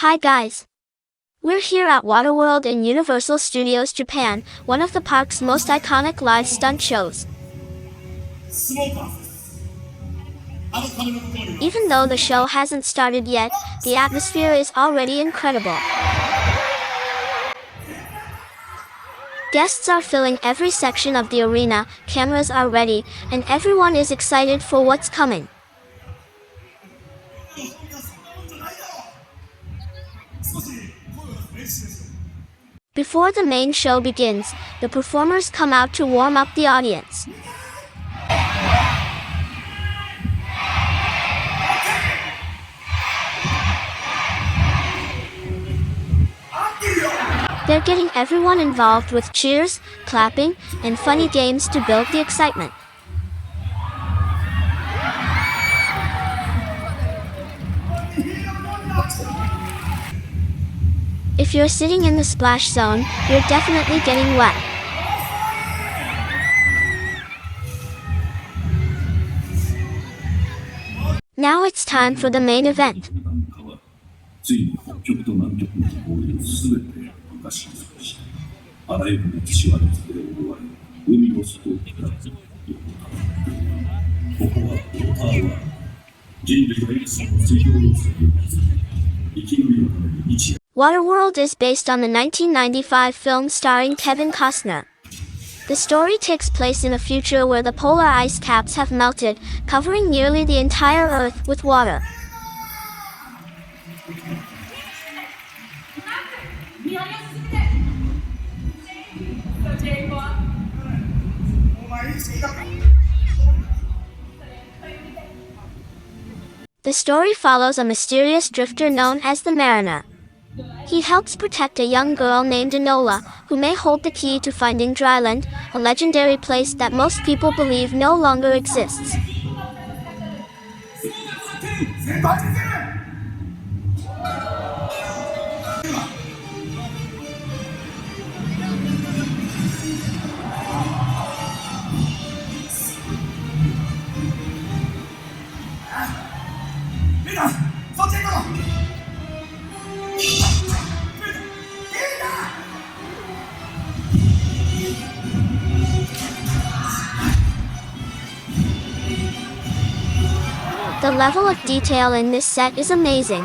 Hi guys! We're here at WaterWorld in Universal Studios Japan, one of the park's most iconic live stunt shows. Even though the show hasn't started yet, the atmosphere is already incredible. Guests are filling every section of the arena, cameras are ready, and everyone is excited for what's coming. Before the main show begins, the performers come out to warm up the audience. They're getting everyone involved with cheers, clapping, and funny games to build the excitement. If you're sitting in the splash zone, you're definitely getting wet. Now it's time for the main event. WaterWorld is based on the 1995 film starring Kevin Costner. The story takes place in a future where the polar ice caps have melted, covering nearly the entire Earth with water. The story follows a mysterious drifter known as the Mariner. He helps protect a young girl named Enola, who may hold the key to finding Dryland, a legendary place that most people believe no longer exists. The level of detail in this set is amazing.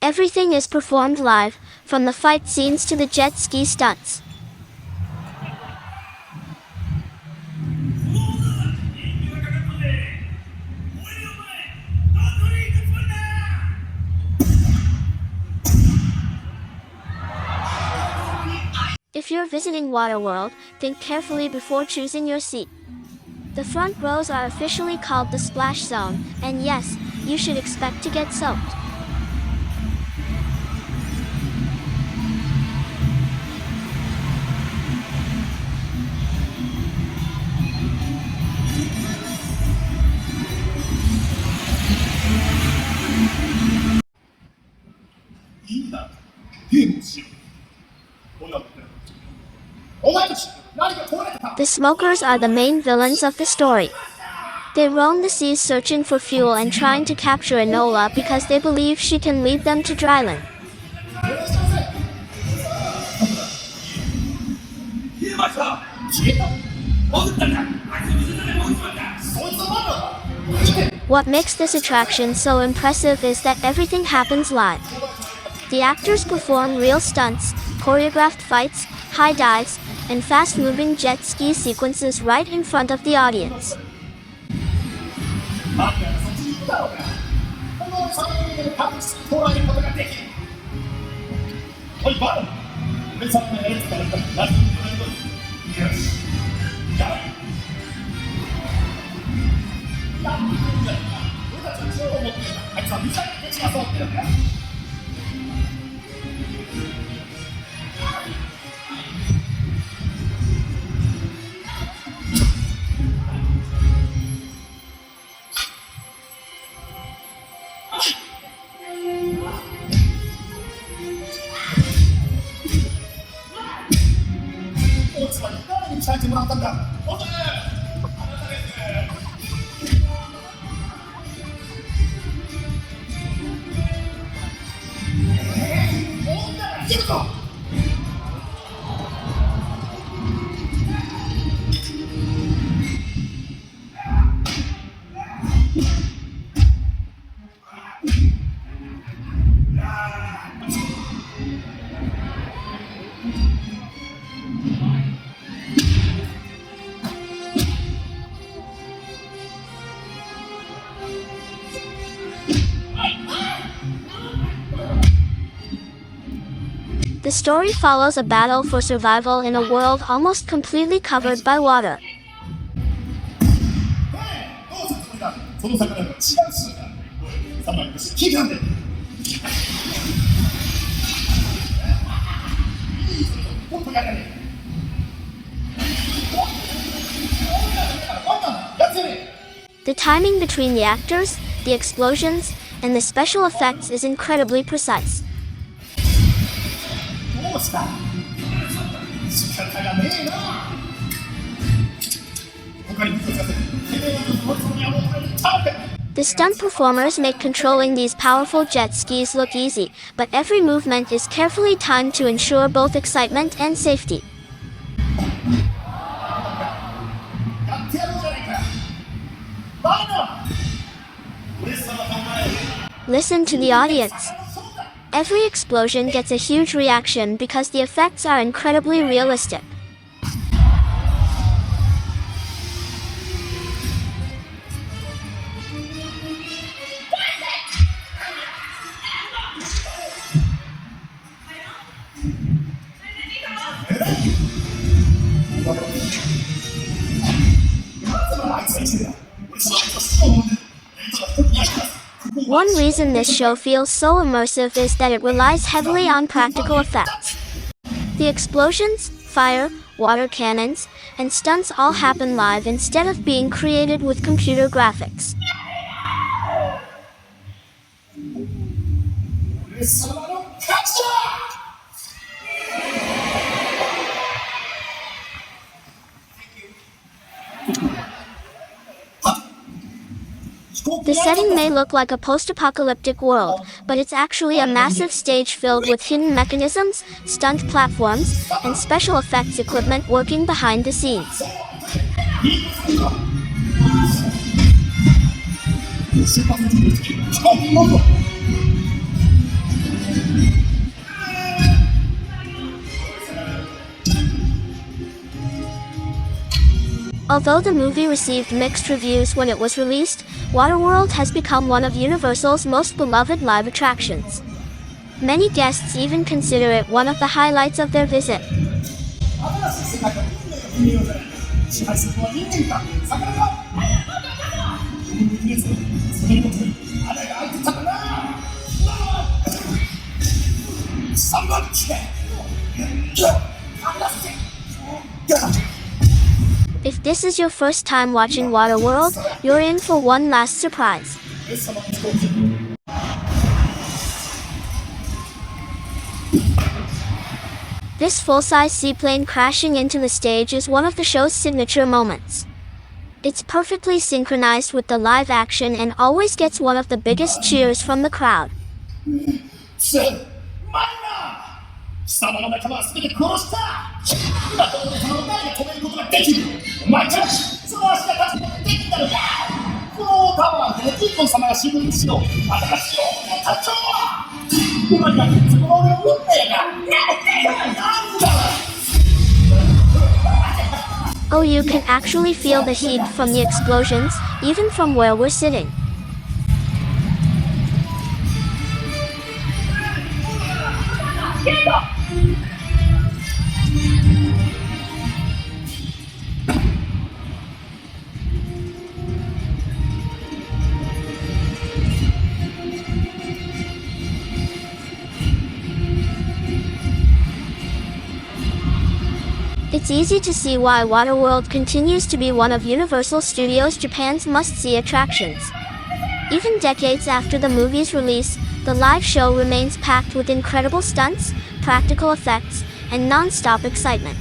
Everything is performed live, from the fight scenes to the jet ski stunts. If you're visiting WaterWorld, think carefully before choosing your seat. The front rows are officially called the Splash Zone, and yes, you should expect to get soaked. The smokers are the main villains of the story. They roam the seas searching for fuel and trying to capture Enola because they believe she can lead them to Dryland. What makes this attraction so impressive is that everything happens live. The actors perform real stunts, choreographed fights, high dives, and fast-moving jet ski sequences right in front of the audience. The story follows a battle for survival in a world almost completely covered by water. The timing between the actors, the explosions, and the special effects is incredibly precise. The stunt performers make controlling these powerful jet skis look easy, but every movement is carefully timed to ensure both excitement and safety. Listen to the audience. Every explosion gets a huge reaction because the effects are incredibly realistic. One reason this show feels so immersive is that it relies heavily on practical effects. The explosions, fire, water cannons, and stunts all happen live instead of being created with computer graphics. The setting may look like a post-apocalyptic world, but it's actually a massive stage filled with hidden mechanisms, stunt platforms, and special effects equipment working behind the scenes. Although the movie received mixed reviews when it was released, WaterWorld has become one of Universal's most beloved live attractions. Many guests even consider it one of the highlights of their visit. If this is your first time watching WaterWorld, you're in for one last surprise. This full-size seaplane crashing into the stage is one of the show's signature moments. It's perfectly synchronized with the live action and always gets one of the biggest cheers from the crowd. Oh, you can actually feel the heat from the explosions, even from where we're sitting. It's easy to see why WaterWorld continues to be one of Universal Studios Japan's must-see attractions. Even decades after the movie's release, the live show remains packed with incredible stunts, practical effects, and non-stop excitement.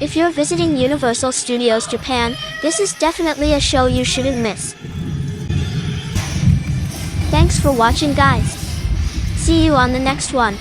If you're visiting Universal Studios Japan, this is definitely a show you shouldn't miss. Thanks for watching, guys. See you on the next one.